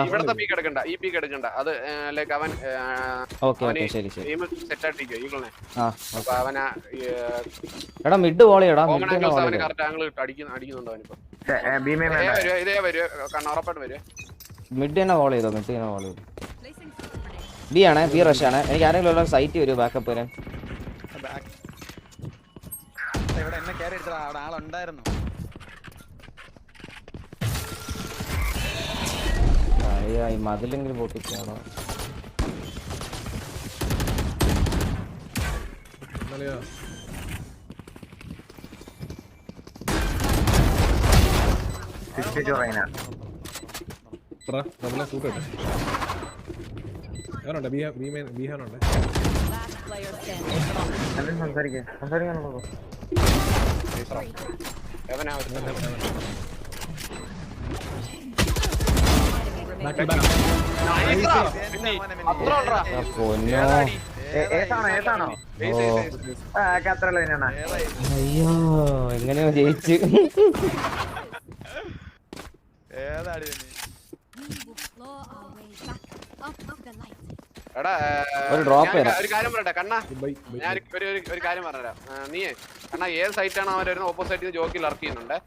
ഇവിടത്തെ പീക്ക് എടുക്കണ്ട, ഈ പീക്ക് എടുക്കണ്ട. അത് ലൈക്ക് അവൻ സെറ്റ് ആയിട്ടിരിക്കും ഈഗിളിനെ. അപ്പൊ അവനാ മിഡ് വോളിയടാ, അവന് കറക്റ്റ് ആംഗിൾ ഇട്ട് അടിക്കുന്നുണ്ട് അവനിപ്പോ. ഇതേ വരുവേ ഉറപ്പായിട്ട് വരുവേ. മിഡ് തന്നെ വോൾ ചെയ്തോ, മിഡ് തന്നെ വോൾ ചെയ്തു. ബി ആണ്, ബി റഷ് ആണ്. എനിക്ക് ആരെങ്കിലും സൈറ്റ് വരുമോ ബാക്കപ്പ് വരാൻ? ഈ മതിലെങ്കിലും പൊട്ടിച്ചാണോ? അയ്യോ എങ്ങനെയോ ജയിച്ച്. ഒരു കാര്യം പറയട്ടെ കണ്ണാ, ഞാൻ ഒരു കാര്യം പറഞ്ഞുതരാം. നീ കണ്ണാ ഏത് സൈറ്റാണോ അവൻ വരുന്നത് ഓപ്പോസിറ്റ് ജോക്കിൽ ഇറക്കി ചെയ്യുന്നുണ്ട്.